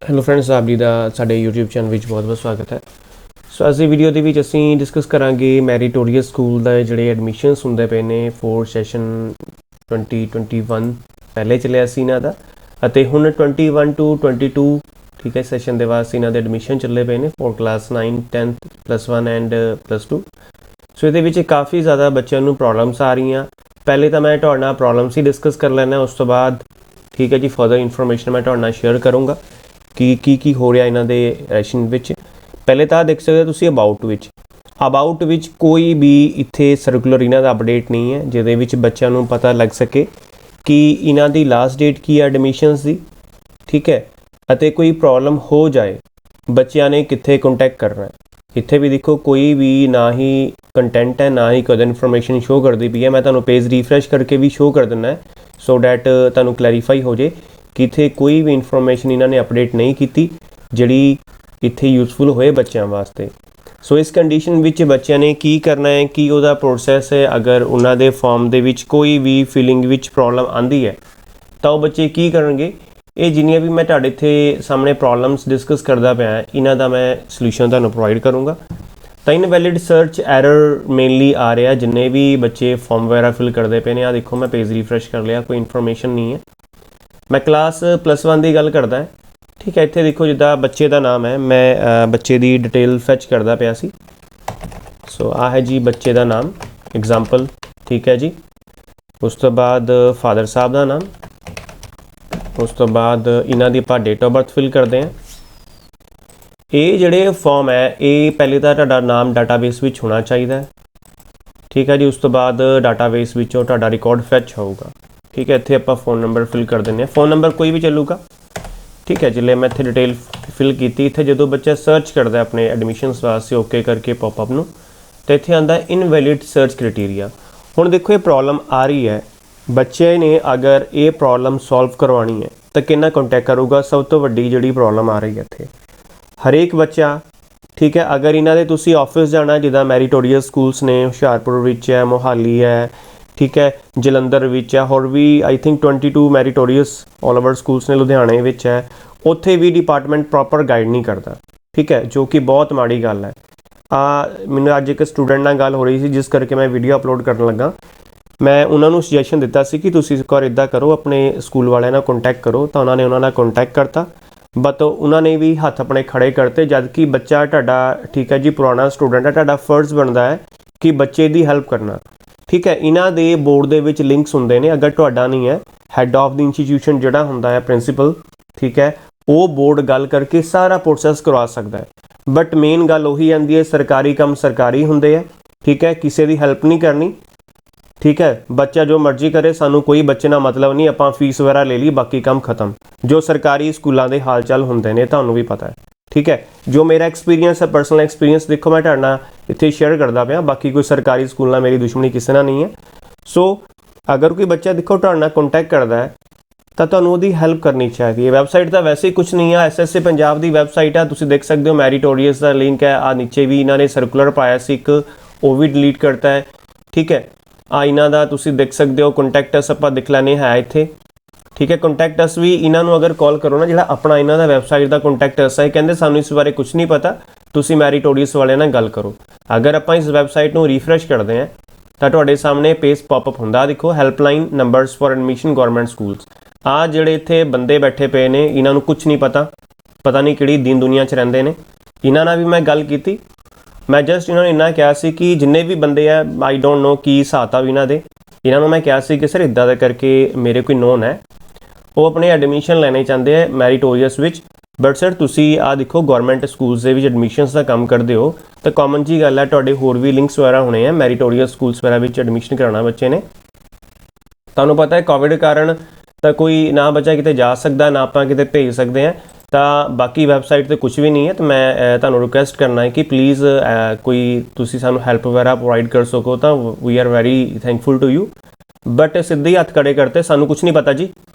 Hello friends, ਆਪ ਜੀ ਦਾ ਸਾਡੇ YouTube ਚੈਨਲ ਵਿੱਚ ਬਹੁਤ-ਬਹੁਤ ਸਵਾਗਤ ਹੈ। ਸੋ ਅੱਜ ਦੀ ਵੀਡੀਓ ਦੇ ਵਿੱਚ ਅਸੀਂ ਡਿਸਕਸ ਕਰਾਂਗੇ ਮੈਰੀਟੋਰੀਅਸ ਸਕੂਲ ਦਾ ਜਿਹੜੇ ਐਡਮਿਸ਼ਨਸ ਹੁੰਦੇ ਪਏ ਨੇ ਫੋਰ ਸੈਸ਼ਨ 2021 ਪਹਿਲੇ ਚੱਲਿਆ ਸੀ ਇਹਨਾਂ ਦਾ, ਅਤੇ ਹੁਣ 21 to 22 ਠੀਕ ਹੈ ਸੈਸ਼ਨ ਦੇ ਵਾਸਤੇ ਇਹਨਾਂ ਦੇ ਐਡਮਿਸ਼ਨ ਚੱਲੇ ਪਏ ਨੇ ਫੋਰ ਕਲਾਸ 9, 10th, +1 ਐਂਡ +2। ਸੋ ਇਹਦੇ ਵਿੱਚ ਕਾਫੀ ਜ਼ਿਆਦਾ ਬੱਚਿਆਂ ਨੂੰ ਪ੍ਰੋਬਲਮਸ ਆ ਰਹੀਆਂ। ਪਹਿਲੇ ਤਾਂ ਮੈਂ ਤੁਹਾਡੇ ਨਾਲ ਪ੍ਰੋਬਲਮਸ ਹੀ ਡਿਸਕਸ ਕਰ ਲੈਣਾ, ਉਸ ਤੋਂ ਬਾਅਦ ਠੀਕ ਹੈ ਜੀ ਫਰਦਰ ਇਨਫੋਰਮੇਸ਼ਨ ਮੈਂ ਤੁਹਾਡੇ ਨਾਲ ਸ਼ੇਅਰ ਕਰੂੰਗਾ ਕਿ ਕੀ ਹੋ ਰਿਹਾ ਇਹਨਾਂ ਦੇ ਰੈਸ਼ਨ ਵਿੱਚ। ਪਹਿਲੇ ਤਾਂ ਦੇਖ ਸਕਦੇ ਹੋ ਤੁਸੀਂ ਅਬਾਊਟ ਵਿੱਚ ਕੋਈ ਵੀ ਇੱਥੇ ਸਰਕੂਲਰ ਇਹਨਾਂ ਦਾ ਅਪਡੇਟ ਨਹੀਂ ਹੈ ਜਿਹਦੇ ਵਿੱਚ ਬੱਚਿਆਂ ਨੂੰ ਪਤਾ ਲੱਗ ਸਕੇ ਕਿ ਇਹਨਾਂ ਦੀ ਲਾਸਟ ਡੇਟ ਕੀ ਹੈ ਐਡਮਿਸ਼ਨਸ ਦੀ, ਠੀਕ ਹੈ, ਅਤੇ ਕੋਈ ਪ੍ਰੋਬਲਮ ਹੋ ਜਾਏ ਬੱਚਿਆਂ ਨੇ ਕਿੱਥੇ ਕੰਟੈਕਟ ਕਰਨਾ ਹੈ। ਇੱਥੇ ਵੀ ਦੇਖੋ ਕੋਈ ਵੀ ਨਾ ਹੀ ਕੰਟੈਂਟ ਹੈ ਨਾ ਹੀ ਕੋਈ ਇਨਫੋਰਮੇਸ਼ਨ ਸ਼ੋ ਕਰਦੀ ਪਈ ਹੈ। ਮੈਂ ਤੁਹਾਨੂੰ ਪੇਜ ਰੀਫਰੈਸ਼ ਕਰਕੇ ਵੀ ਸ਼ੋ ਕਰ ਦਿੰਦਾ ਹੈ ਸੋ ਡੈਟ ਤੁਹਾਨੂੰ ਕਲੈਰੀਫਾਈ ਹੋ ਜੇ ਕਿ ਇੱਥੇ ਕੋਈ ਵੀ ਇਨਫੋਰਮੇਸ਼ਨ ਇਹਨਾਂ ਨੇ ਅਪਡੇਟ ਨਹੀਂ ਕੀਤੀ ਜਿਹੜੀ ਇੱਥੇ ਯੂਜ਼ਫੁਲ ਹੋਏ ਬੱਚਿਆਂ ਵਾਸਤੇ। ਸੋ ਇਸ ਕੰਡੀਸ਼ਨ ਵਿੱਚ ਬੱਚਿਆਂ ਨੇ ਕੀ ਕਰਨਾ ਹੈ, ਕੀ ਉਹਦਾ ਪ੍ਰੋਸੈਸ ਹੈ। ਅਗਰ ਉਹਨਾਂ ਦੇ ਫਾਰਮ ਦੇ ਵਿੱਚ ਕੋਈ ਵੀ ਫਿਲਿੰਗ ਵਿੱਚ ਪ੍ਰੋਬਲਮ ਆਂਦੀ ਹੈ ਤਾਂ ਉਹ ਬੱਚੇ ਕੀ ਕਰਨਗੇ। ਇਹ ਜਿੰਨੀਆਂ ਵੀ ਮੈਂ ਤੁਹਾਡੇ ਇੱਥੇ ਸਾਹਮਣੇ ਪ੍ਰੋਬਲਮਸ ਡਿਸਕਸ ਕਰਦਾ ਪਿਆ ਇਹਨਾਂ ਦਾ ਮੈਂ ਸੋਲੂਸ਼ਨ ਤੁਹਾਨੂੰ ਪ੍ਰੋਵਾਈਡ ਕਰੂੰਗਾ। ਤਾਂ ਇਨਵੈਲਿਡ ਸਰਚ ਐਰਰ ਮੇਨਲੀ ਆ ਰਿਹਾ ਜਿੰਨੇ ਵੀ ਬੱਚੇ ਫਾਰਮ ਵਗੈਰਾ ਫਿਲ ਕਰਦੇ ਪਏ ਨੇ। ਆ ਦੇਖੋ ਮੈਂ ਪੇਜ ਰੀਫਰੈਸ਼ ਕਰ ਲਿਆ, ਕੋਈ ਇਨਫੋਰਮੇਸ਼ਨ ਨਹੀਂ ਹੈ। ਮੈਂ ਕਲਾਸ +1 ਦੀ ਗੱਲ ਕਰਦਾ ਹੈ, ਠੀਕ ਹੈ। ਇੱਥੇ ਦੇਖੋ ਜਿੱਦਾਂ ਬੱਚੇ ਦਾ ਨਾਮ ਹੈ, ਮੈਂ ਬੱਚੇ ਦੀ ਡਿਟੇਲ ਫੈਚ ਕਰਦਾ ਪਿਆ ਸੀ। ਸੋ ਆਹ ਹੈ ਜੀ ਬੱਚੇ ਦਾ ਨਾਮ ਐਗਜ਼ਾਮਪਲ, ਠੀਕ ਹੈ ਜੀ। ਉਸ ਤੋਂ ਬਾਅਦ ਫਾਦਰ ਸਾਹਿਬ ਦਾ ਨਾਮ, ਉਸ ਤੋਂ ਬਾਅਦ ਇਹਨਾਂ ਦੀ ਆਪਾਂ ਡੇਟ ਆਫ ਬਰਥ ਫਿਲ ਕਰਦੇ ਹਾਂ। ਇਹ ਜਿਹੜੇ ਫਾਰਮ ਹੈ ਇਹ ਪਹਿਲੇ ਤਾਂ ਤੁਹਾਡਾ ਨਾਮ ਡਾਟਾਬੇਸ ਵਿੱਚ ਹੋਣਾ ਚਾਹੀਦਾ ਹੈ, ਠੀਕ ਹੈ ਜੀ। ਉਸ ਤੋਂ ਬਾਅਦ ਡਾਟਾਬੇਸ ਵਿੱਚੋਂ ਤੁਹਾਡਾ ਰਿਕਾਰਡ ਫੈਚ ਹੋਊਗਾ, ਠੀਕ ਹੈ। ਇੱਥੇ ਆਪਾਂ ਫ਼ੋਨ ਨੰਬਰ ਫਿਲ ਕਰ ਦਿੰਦੇ ਹਾਂ, ਫ਼ੋਨ ਨੰਬਰ ਕੋਈ ਵੀ ਚੱਲੂਗਾ, ਠੀਕ ਹੈ। ਜਿਲੇ ਮੈਂ ਇੱਥੇ ਡਿਟੇਲ ਫਿਲ ਕੀਤੀ, ਇੱਥੇ ਜਦੋਂ ਬੱਚਾ ਸਰਚ ਕਰਦਾ ਆਪਣੇ ਐਡਮਿਸ਼ਨਸ ਵਾਸਤੇ ਓਕੇ ਕਰਕੇ ਪॉपअप ਨੂੰ, ਤਾਂ ਇੱਥੇ ਆਉਂਦਾ ਇਨਵੈਲਿਡ ਸਰਚ ਕ੍ਰਾਈਟੇਰੀਆ। ਹੁਣ ਦੇਖੋ ਇਹ ਪ੍ਰੋਬਲਮ ਆ ਰਹੀ ਹੈ, ਬੱਚੇ ਨੇ ਅਗਰ ਇਹ ਪ੍ਰੋਬਲਮ ਸੋਲਵ ਕਰਵਾਉਣੀ ਹੈ ਤਾਂ ਕਿੰਨਾ ਕੰਟੈਕਟ ਕਰੂਗਾ। ਸਭ ਤੋਂ ਵੱਡੀ ਜਿਹੜੀ ਪ੍ਰੋਬਲਮ ਆ ਰਹੀ ਹੈ ਇੱਥੇ ਹਰੇਕ ਬੱਚਾ, ਠੀਕ ਹੈ। ਅਗਰ ਇਹਨਾਂ ਦੇ ਤੁਸੀਂ ਆਫਿਸ ਜਾਣਾ, ਜਿੱਦਾਂ ਮੈਰੀਟੋਰੀਅਸ ਸਕੂਲਸ ਨੇ ਹੁਸ਼ਿਆਰਪੁਰ ਵਿੱਚ ਹੈ, ਮੋਹਾਲੀ ਹੈ, ਠੀਕ ਹੈ, ਜਲੰਧਰ ਵਿੱਚ ਹੈ, ਹੋਰ ਵੀ I think 22 meritorious all over schools ਨੇ, ਲੁਧਿਆਣੇ ਵਿੱਚ ਹੈ, ਉੱਥੇ ਵੀ ਡਿਪਾਰਟਮੈਂਟ ਪ੍ਰੋਪਰ ਗਾਈਡ ਨਹੀਂ ਕਰਦਾ, ਠੀਕ ਹੈ, ਜੋ ਕਿ ਬਹੁਤ ਮਾੜੀ ਗੱਲ ਹੈ। ਮੈਨੂੰ ਅੱਜ ਇੱਕ ਸਟੂਡੈਂਟ ਨਾਲ ਗੱਲ ਹੋ ਰਹੀ ਸੀ ਜਿਸ ਕਰਕੇ ਮੈਂ ਵੀਡੀਓ ਅਪਲੋਡ ਕਰਨ ਲੱਗਾ। ਮੈਂ ਉਹਨਾਂ ਨੂੰ ਸੁਜੈਸ਼ਨ ਦਿੱਤਾ ਸੀ ਕਿ ਤੁਸੀਂ ਇੱਕ ਵਾਰ ਇੱਦਾਂ ਕਰੋ, ਆਪਣੇ ਸਕੂਲ ਵਾਲਿਆਂ ਨਾਲ ਕੰਟੈਕਟ ਕਰੋ, ਤਾਂ ਉਹਨਾਂ ਨਾਲ ਕੰਟੈਕਟ ਕਰਤਾ, ਬਟ ਉਹਨਾਂ ਨੇ ਵੀ ਹੱਥ ਆਪਣੇ ਖੜੇ ਕਰਤੇ। ਜਦ ਕਿ ਬੱਚਾ ਤੁਹਾਡਾ, ਠੀਕ ਹੈ ਜੀ, ਪੁਰਾਣਾ ਸਟੂਡੈਂਟ ਹੈ, ਤੁਹਾਡਾ ਫਰਜ਼ ਬਣਦਾ ਹੈ ਕਿ ਬੱਚੇ ਦੀ ਹੈਲਪ ਕਰਨਾ, ਠੀਕ ਹੈ। ਇਹਨਾਂ ਦੇ ਬੋਰਡ ਦੇ ਵਿੱਚ ਲਿੰਕਸ ਹੁੰਦੇ ਨੇ, ਅਗਰ ਤੁਹਾਡਾ ਨਹੀਂ ਹੈ, ਹੈੱਡ ਆਫ ਦੀ ਇੰਸਟੀਟਿਊਸ਼ਨ ਜਿਹੜਾ ਹੁੰਦਾ ਹੈ ਪ੍ਰਿੰਸੀਪਲ, ਠੀਕ ਹੈ, ਉਹ ਬੋਰਡ ਗੱਲ ਕਰਕੇ ਸਾਰਾ ਪ੍ਰੋਸੈਸ ਕਰਵਾ ਸਕਦਾ ਹੈ। ਬਟ ਮੇਨ ਗੱਲ ਉਹੀ ਆਉਂਦੀ ਹੈ, ਸਰਕਾਰੀ ਕੰਮ ਸਰਕਾਰੀ ਹੁੰਦੇ ਹੈ, ਠੀਕ ਹੈ, ਕਿਸੇ ਦੀ ਹੈਲਪ ਨਹੀਂ ਕਰਨੀ, ਠੀਕ ਹੈ। ਬੱਚਾ ਜੋ ਮਰਜ਼ੀ ਕਰੇ, ਸਾਨੂੰ ਕੋਈ ਬੱਚੇ ਨਾਲ ਮਤਲਬ ਨਹੀਂ, ਆਪਾਂ ਫੀਸ ਵਗੈਰਾ ਲੈ ਲਈ, ਬਾਕੀ ਕੰਮ ਖਤਮ। ਜੋ ਸਰਕਾਰੀ ਸਕੂਲਾਂ ਦੇ ਹਾਲ ਚਾਲ ਹੁੰਦੇ ਨੇ ਤੁਹਾਨੂੰ ਵੀ ਪਤਾ ਹੈ, ਠੀਕ ਹੈ। ਜੋ ਮੇਰਾ ਐਕਸਪੀਰੀਅੰਸ ਹੈ, ਪਰਸਨਲ ਐਕਸਪੀਰੀਅੰਸ ਦੇਖੋ ਮੈਂ ਤੁਹਾਡੇ ਨਾਲ ਇੱਥੇ ਸ਼ੇਅਰ ਕਰਦਾ ਪਿਆ, ਬਾਕੀ ਕੋਈ ਸਰਕਾਰੀ ਸਕੂਲ ਨਾਲ ਮੇਰੀ ਦੁਸ਼ਮਣੀ ਕਿਸੇ ਨਾਲ ਨਹੀਂ ਹੈ। ਸੋ ਅਗਰ ਕੋਈ ਬੱਚਾ ਦੇਖੋ ਤੁਹਾਡੇ ਨਾਲ ਕੰਟੈਕਟ ਕਰਦਾ ਹੈ ਤਾਂ ਤੁਹਾਨੂੰ ਉਹਦੀ ਹੈਲਪ ਕਰਨੀ ਚਾਹੀਦੀ ਹੈ। ਵੈਬਸਾਈਟ ਤਾਂ ਵੈਸੇ ਹੀ ਕੁਛ ਨਹੀਂ ਹੈ, SSA ਪੰਜਾਬ ਦੀ ਵੈਬਸਾਈਟ ਹੈ, ਤੁਸੀਂ ਦੇਖ ਸਕਦੇ ਹੋ। ਮੈਰੀਟੋਰੀਅਸ ਦਾ ਲਿੰਕ ਹੈ, ਆ ਨੀਚੇ ਵੀ ਇਹਨਾਂ ਨੇ ਸਰਕੂਲਰ ਪਾਇਆ ਸੀ ਇੱਕ, ਉਹ ਵੀ ਡਿਲੀਟ ਕਰਤਾ ਹੈ, ਠੀਕ ਹੈ। ਇਹਨਾਂ ਦਾ ਤੁਸੀਂ ਦੇਖ ਸਕਦੇ ਹੋ ਕੰਟੈਕਟ ਅਸ, ਆਪਾਂ ਦੇਖ ਲੈਣੇ ਹੈ ਇੱਥੇ, ਠੀਕ ਹੈ। ਕੰਟੈਕਟ ਅਸ ਵੀ ਇਹਨਾਂ ਨੂੰ ਅਗਰ ਕਾਲ ਕਰੋ ਨਾ, ਜਿਹੜਾ ਆਪਣਾ ਇਹਨਾਂ ਦਾ ਵੈਬਸਾਈਟ ਦਾ ਕੰਟੈਕਟ ਅਸ ਹੈ, ਕਹਿੰਦੇ ਸਾਨੂੰ ਇਸ ਬਾਰੇ ਕੁਝ ਨਹੀਂ ਪਤਾ, ਤੁਸੀਂ ਮੈਰੀਟੋਰੀਅਸ ਵਾਲਿਆਂ ਨਾਲ ਗੱਲ ਕਰੋ। ਅਗਰ ਆਪਾਂ ਇਸ ਵੈਬਸਾਈਟ ਨੂੰ ਰੀਫਰੈਸ਼ ਕਰਦੇ ਹਾਂ ਤਾਂ ਤੁਹਾਡੇ ਸਾਹਮਣੇ ਪੇਜ ਪॉपअप ਹੁੰਦਾ, ਦੇਖੋ helpline numbers for admission government schools. ਆ ਜਿਹੜੇ ਇੱਥੇ ਬੰਦੇ ਬੈਠੇ ਪਏ ਨੇ ਇਹਨਾਂ ਨੂੰ ਕੁਝ ਨਹੀਂ ਪਤਾ ਨਹੀਂ ਕਿਹੜੀ ਦੀਨ ਦੁਨੀਆ 'ਚ ਰਹਿੰਦੇ ਨੇ। ਇਹਨਾਂ ਨਾਲ ਵੀ ਮੈਂ ਗੱਲ ਕੀਤੀ, ਮੈਂ ਜਸਟ ਇਹਨਾਂ ਨੂੰ ਇੰਨਾ ਕਿਹਾ ਸੀ ਕਿ ਜਿੰਨੇ ਵੀ ਬੰਦੇ ਆ, ਆਈ ਡੋਂਟ ਨੋ ਕੀ ਹਿਸਾਬ ਵੀ ਇਹਨਾਂ ਨੂੰ ਮੈਂ ਕਿਹਾ ਸੀ ਕਿ ਸਰ ਇੱਦਾਂ ਦਾ ਕਰਕੇ ਮੇਰੇ ਕੋਈ ਨੋਨ ਹੈ, ਉਹ ਆਪਣੇ ਐਡਮਿਸ਼ਨ ਲੈਣੇ ਚਾਹੁੰਦੇ ਆ ਮੈਰੀਟੋਰੀਅਸ ਵਿੱਚ, ਬਟ ਸਰ ਤੁਸੀਂ ਆ ਦੇਖੋ ਗਵਰਨਮੈਂਟ ਸਕੂਲਸ ਦੇ ਵਿੱਚ ਐਡਮਿਸ਼ਨਸ ਦਾ ਕੰਮ ਕਰਦੇ ਹੋ ਤਾਂ ਕਾਮਨ ਜੀ ਗੱਲ ਹੈ, ਤੁਹਾਡੇ ਹੋਰ ਵੀ ਲਿੰਕਸ ਵਗੈਰਾ ਹੋਣੇ ਆ ਮੈਰੀਟੋਰੀਅਸ ਸਕੂਲਸ ਵਗੈਰਾ ਵਿੱਚ ਐਡਮਿਸ਼ਨ ਕਰਾਉਣਾ ਬੱਚੇ ਨੇ। ਤੁਹਾਨੂੰ ਪਤਾ ਹੈ ਕੋਵਿਡ ਕਾਰਨ ਤਾਂ ਕੋਈ ਨਾ ਬੱਚਾ ਕਿਤੇ ਜਾ ਸਕਦਾ, ਨਾ ਆਪਾਂ ਕਿਤੇ ਭੇਜ ਸਕਦੇ ਹਾਂ, ਤਾਂ ਬਾਕੀ ਵੈਬਸਾਈਟ 'ਤੇ ਕੁਝ ਵੀ ਨਹੀਂ ਹੈ। ਤਾਂ ਮੈਂ ਤੁਹਾਨੂੰ ਰਿਕੁਐਸਟ ਕਰਨਾ ਹੈ ਕਿ ਪਲੀਜ਼ ਕੋਈ ਤੁਸੀਂ ਸਾਨੂੰ ਹੈਲਪ ਵਗੈਰਾ ਪ੍ਰੋਵਾਈਡ ਕਰ ਸਕੋ ਤਾਂ we are very thankful to you. But ਸਿੱਧੇ ਹੀ ਹੱਥ ਖੜੇ ਕਰਤੇ, ਸਾਨੂੰ ਕੁਝ ਨਹੀਂ ਪਤਾ ਜੀ,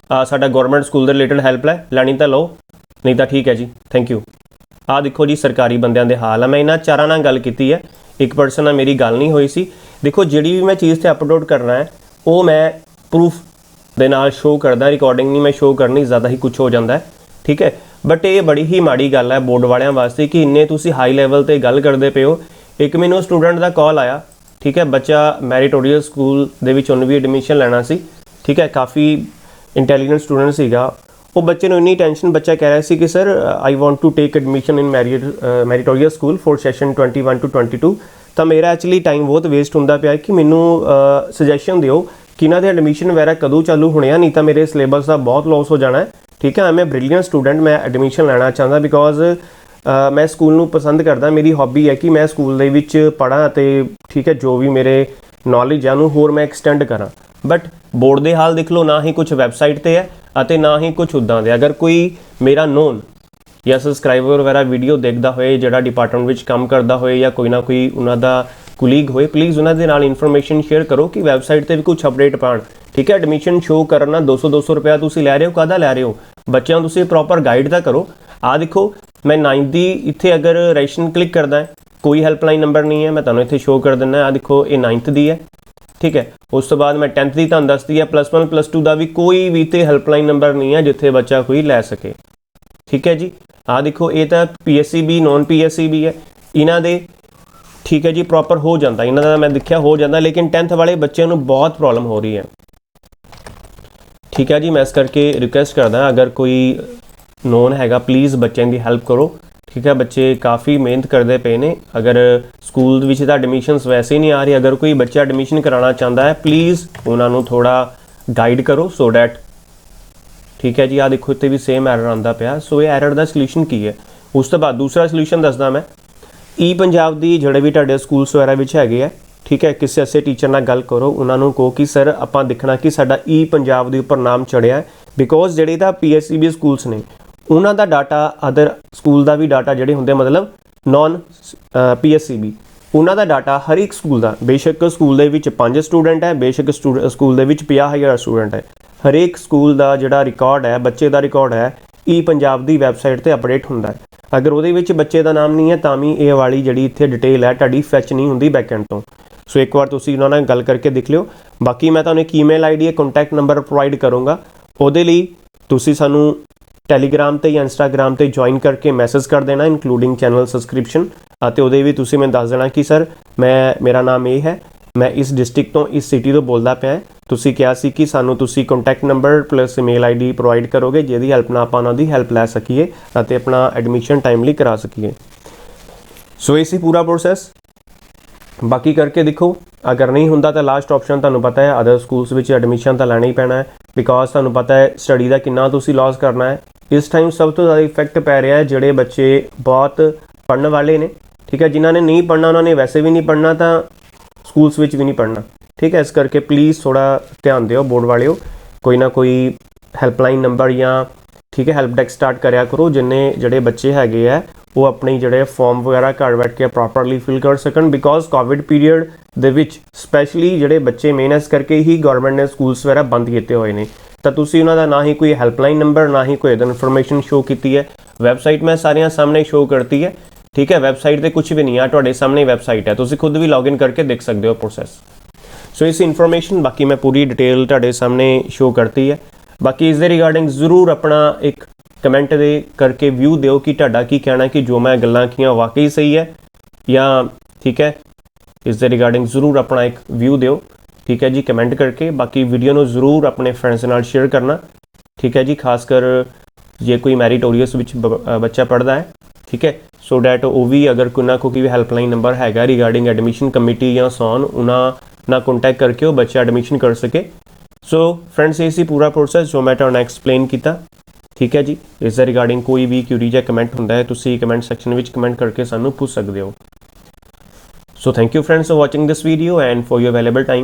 ਸਾਡਾ ਗਵਰਨਮੈਂਟ ਸਕੂਲ ਦੇ ਰਿਲੇਟਡ ਹੈਲਪ ਲੈਣੀ ਤਾਂ ਲਓ, ਨਹੀਂ ਤਾਂ ਠੀਕ ਹੈ ਜੀ, ਥੈਂਕ ਯੂ। ਆਹ ਦੇਖੋ ਜੀ ਸਰਕਾਰੀ ਬੰਦਿਆਂ ਦੇ ਹਾਲ ਆ। ਮੈਂ ਇਹਨਾਂ ਚਾਰਾਂ ਨਾਲ ਗੱਲ ਕੀਤੀ ਹੈ, ਇੱਕ ਪਰਸਨ ਨਾਲ ਮੇਰੀ ਗੱਲ ਨਹੀਂ ਹੋਈ ਸੀ। ਦੇਖੋ ਜਿਹੜੀ ਵੀ ਮੈਂ ਚੀਜ਼ 'ਤੇ ਅਪਲੋਡ ਕਰਨਾ ਹੈ ਉਹ ਮੈਂ ਪ੍ਰੂਫ ਦੇ ਨਾਲ ਸ਼ੋਅ ਕਰਦਾ, ਰਿਕਾਰਡਿੰਗ ਨਹੀਂ ਮੈਂ ਸ਼ੋਅ ਕਰਨੀ, ਜ਼ਿਆਦਾ ਹੀ ਕੁਝ ਹੋ ਜਾਂਦਾ ਹੈ, ਠੀਕ ਹੈ। बट ये बड़ी ही माड़ी गल है बोर्ड वालियां वास्ते कि इन्ने तुसी हाई लैवल ते गल करदे पे हो। एक मैनू स्टूडेंट का कॉल आया, ठीक है, बच्चा मैरिटोरियस स्कूल दे विच उन्हें भी एडमिशन लेना सी, ठीक है, काफ़ी इंटैलीजेंट स्टूडेंट सीगा। वो बच्चे नूं इन्नी टेंशन, बच्चा कह रहा सी कि sir I want to take admission in meritorious school for session 21 to 22। तो मेरा एक्चुअली टाइम बहुत वेस्ट होंदा पिया कि मैनू सजैशन दिओ कि इन्हां दे एडमिशन वगैरह कदों चालू होने आ, नहीं तो मेरे सिलेबस का बहुत लॉस हो जाना है, ठीक है। मैं ब्रिलियंट स्टूडेंट, मैं एडमिशन लेना चाहता बिकॉज मैं स्कूल नूं पसंद करदा, मेरी हॉबी है कि मैं स्कूल दे विच पढ़ां ते ठीक है जो भी मेरे नॉलेज है उन्होंने होर मैं एक्सटेंड करा। बट बोर्ड के हाल देख लो, ना ही कुछ वैबसाइट ते है अते ना ही कुछ उदां दे। अगर कोई मेरा नोन या सबसक्राइबर वगैरह वीडियो देखता होए जिहड़ा डिपार्टमेंट विच काम करता होए या कोई ना कोई उन्हां दा कुलीग होए, प्लीज़ उन्हां दे नाल इन्फॉर्मेशन शेयर करो कि वैबसाइट ते भी कुछ अपडेट पाण, ठीक है। एडमिशन शो करना 200 रुपया तुसीं लै रहे हो, काहदा लै रहे हो? बच्चों तुसीं प्रॉपर गाइड तां करो। आ देखो मैं 9th दी इत्थे अगर रजिस्ट्रेशन क्लिक करदा है, कोई हैल्पलाइन नंबर नहीं है, मैं तुहानूं इत्थे शो कर दिंदा। आ देखो ये 9th दी है, ठीक है। उस तो बाद मैं 10th दी तुहानूं दसदी है, +1 +2 का भी कोई भी तो हैल्पलाइन नंबर नहीं है जिथे बच्चा कोई लै सके, ठीक है जी। आ देखो ये तो PSCB नॉन PSCB है, इन्हां दे ठीक है जी प्रॉपर हो जाता, इन्हां दा मैं देखिया हो जाता, लेकिन 10th वाले बच्चों को बहुत प्रॉब्लम हो रही है, ठीक है जी। मैं इस करके रिक्वेस्ट करदा अगर कोई नोन हैगा प्लीज़ बच्चों की हैल्प करो, ठीक है। बच्चे काफ़ी मेहनत करते पे ने, अगर स्कूल विच तां एडमिशनस वैसे ही नहीं आ रही, अगर कोई बच्चा एडमिशन कराना चाहता है प्लीज़ उन्होंने थोड़ा गाइड करो सो डैट, ठीक है जी। आ देखो इत्थे भी सेम एरर आंदा पिया। सो ये एरर का सल्यूशन की है? उस तो बाद दूसरा सल्यूशन दसदा मैं। ई पंजाब दी जिहड़े भी तुहाडे स्कूल्स वगैरह विच हैगे आ, ठीक है, किसी ऐसे टीचर नाल गल करो, उन्होंने कहो कि सर आपां देखना कि साडा ई पंजाब दे उपर नाम चढ़िया है, बिकॉज जिहड़े तां PSCB स्कूल्स ने उन्हां दा डाटा अदर स्कूल का भी डाटा जिहड़े हुंदे मतलब नॉन PSCB उन्हां दा डाटा हर एक स्कूल का, बेशक स्कूल दे विच 5 स्टूडेंट है, बेशक स्कूल दे विच 50,000 स्टूडेंट है, हर एक स्कूल का जिहड़ा रिकॉर्ड है, बच्चे का रिकॉर्ड है, ई पंजाब की वैबसाइट पर अपडेट होंदा है। अगर उहदे विच बच्चे का नाम नहीं है तां भी ये वाली जिहड़ी इत्थे डिटेल है तुहाडी फैच नहीं हुंदी बैकएंड तो। सो एक बार तुसीं उन्हां नाल गल करके देख लिओ। बाकी मैं तुहानूं एक email ID contact number provide करूँगा, उहदे लई तुसीं सानूं टैलीग्राम ते या इंस्टाग्राम ते ज्वाइन करके मैसेज कर देना इंक्लूडिंग चैनल सबसक्रिप्शन, ਅਤੇ ਉਹਦੇ ਵੀ ਤੁਸੀਂ ਮੈਨੂੰ ਦੱਸ ਦੇਣਾ कि सर मेरा नाम ये है, मैं इस डिस्ट्रिक्ट तो इस सिटी तो बोलदा पिया। ਤੁਸੀਂ ਕਿਹਾ ਸੀ कि ਸਾਨੂੰ ਤੁਸੀਂ contact number plus email ID provide ਕਰੋਗੇ ਜਿਹਦੀ ਹੈਲਪ ਨਾਲ ਆਪਾਂ ਉਹਨਾਂ ਦੀ ਹੈਲਪ ਲੈ ਸਕੀਏ ਅਤੇ ਆਪਣਾ ਐਡਮਿਸ਼ਨ ਟਾਈਮਲੀ ਕਰਾ ਸਕੀਏ। ਸੋ ਇਹ ਸੀ ਪੂਰਾ ਪ੍ਰੋਸੈਸ। बाकी करके देखो, अगर नहीं होंदा तो लास्ट ऑप्शन तुहानूं पता है अदर स्कूल्स विच एडमिशन तो लैना ही पैना है, बिकॉज तुहानूं पता है स्टडी का कितना तुसीं लॉस करना है। इस टाइम सब तो ज़्यादा इफेक्ट पै रहा है जिहड़े बच्चे बहुत पढ़ने वाले ने, ठीक है, जिन्होंने नहीं पढ़ना उन्होंने वैसे भी नहीं पढ़ना तो स्कूल्स विच भी नहीं पढ़ना, ठीक है। इस करके प्लीज़ थोड़ा ध्यान दिओ बोर्ड वालिओ, कोई ना कोई हैल्पलाइन नंबर या ठीक है हैल्प डेस्क स्टार्ट कराया करो, जिन्ने जिहड़े बच्चे हैगे है वो अपने जिहड़े फॉर्म वगैरह घर बैठ के प्रॉपरली फिल कर सकन। Because Covid period they which specially जिहड़े बच्चे मेन इस करके ही गवर्नमेंट ने स्कूल्स वगैरह बंद किए हुए हैं, तो तुसीं उन्हां दा ना ही कोई हैल्पलाइन नंबर ना ही कोई अदर इन्फॉर्मेशन शो की है। वैबसाइट मैं सारियां सामने शो करती है, ठीक है, वैबसाइट पर कुछ भी नहीं है, तुहाडे सामने वैबसाइट है, तुसीं खुद भी लॉग इन करके देख सकते हो प्रोसैस। सो इस इन्फॉर्मेशन बाकी मैं पूरी डिटेल तुहाडे सामने शो करती है। बाकी इस दे रिगार्डिंग जरूर अपना एक कमेंट दे करके व्यू दिओ कि तुहाडा की कहना कि जो मैं गल्लां कीआं वाकई सही है या ठीक है। इस दे रिगार्डिंग जरूर अपना एक व्यू दिओ, ठीक है जी, कमेंट करके। बाकी वीडियो नूं जरूर अपने फ्रेंड्स नाल शेयर करना, ठीक है जी, खासकर जे कोई मैरिटोरियस विच बच्चा पढ़दा है, ठीक है, सो डैट वो भी अगर कोई ना कोई हैल्पलाइन नंबर हैगा रिगार्डिंग एडमिशन कमेटी या सॉन उन्हां नाल कॉन्टैक्ट करके वो बच्चा एडमिशन कर सके। सो फ्रेंड्स ये सी पूरा प्रोसैस जो मैं तुहानूं एक्सप्लेन किया, ठीक है जी। इस दे रिगार्डिंग कोई भी क्यूरी या कमेंट होंदा है तुसीं कमेंट सैक्शन में कमेंट करके सानूं पूछ सकते हो। So thank you friends for watching this video and for your valuable time.